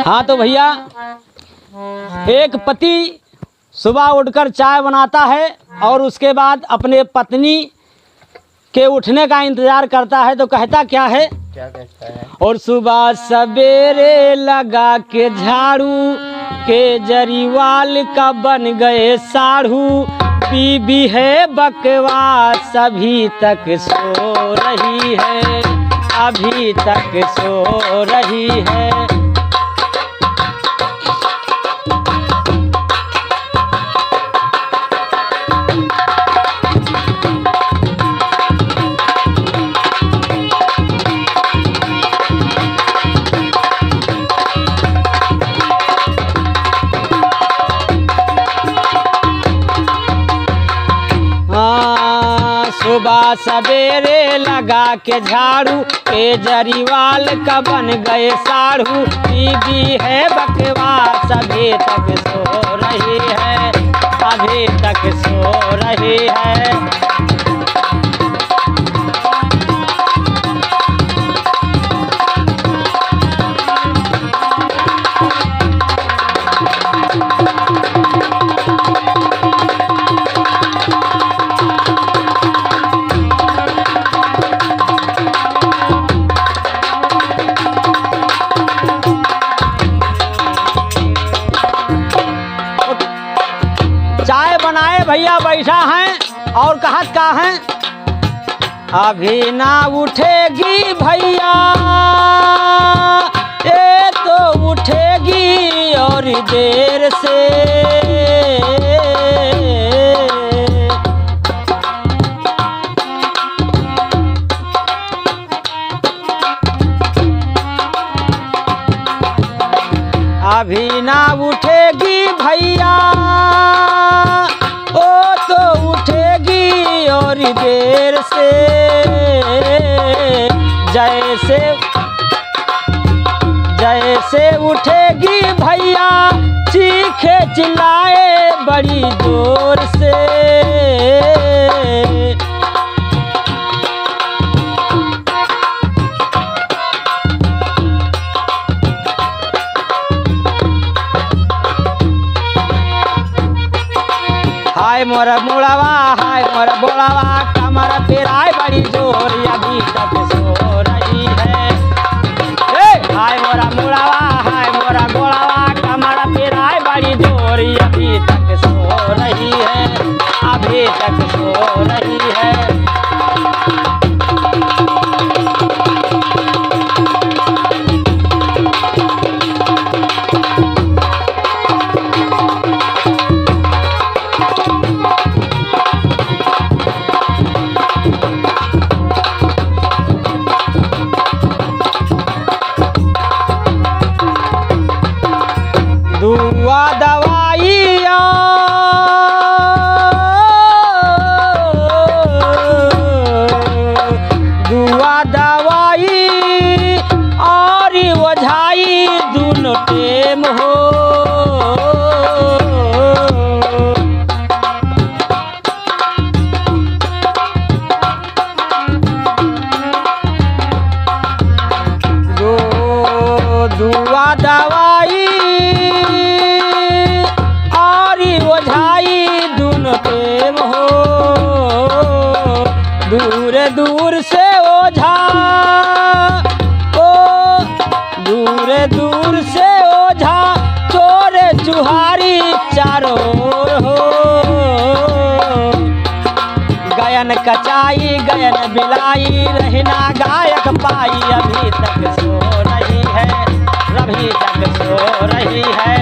हाँ तो भैया, एक पति सुबह उठकर चाय बनाता है और उसके बाद अपने पत्नी के उठने का इंतज़ार करता है, तो कहता क्या है? क्या कहता है? और सुबह सवेरे लगा के झाड़ू के जरीवाल का बन गए साढ़ू, बीबी है बकवास अभी तक सो रही है, अभी तक सो रही है। सुबह सवेरे लगा के झाड़ू के जरीवाल का बन गए साढ़ू, बीबी है बकवास अभी तक सो रही है, अभी तक सो रही है। चाय बनाए भैया बैठा है और कहत का है? अभी ना उठेगी भैया, ये तो उठेगी और देर से, अभी ना उठेगी भैया, ओ तो उठेगी और देर से, जैसे जैसे उठेगी भैया चीखे चिल्लाए बड़ी जोर से। हाय मोरा मुड़ावा, हाय मोरा बोड़ावा, कमर पेराए बड़ी जोर अभी तक सो रही है। हाय मोरा मुड़ावा, हाय मोरा बोड़ावा, कमर पेराए बड़ी जोर अभी तक सो रही है, अभी तक सो रही है। दुआ दवाइया दुआ दवाई और ओझाई दोनों टेम हो। दुआ दवाई ओझाई दोनों टेम हो, दूर दूर से ओझा, ओ दूर दूर से ओझा चोरे चुहारी चारों ओर हो। गयन कचाई गयन बिलाई रहना गायक पाई अभी तक सो रही है, अभी तक सो रही है।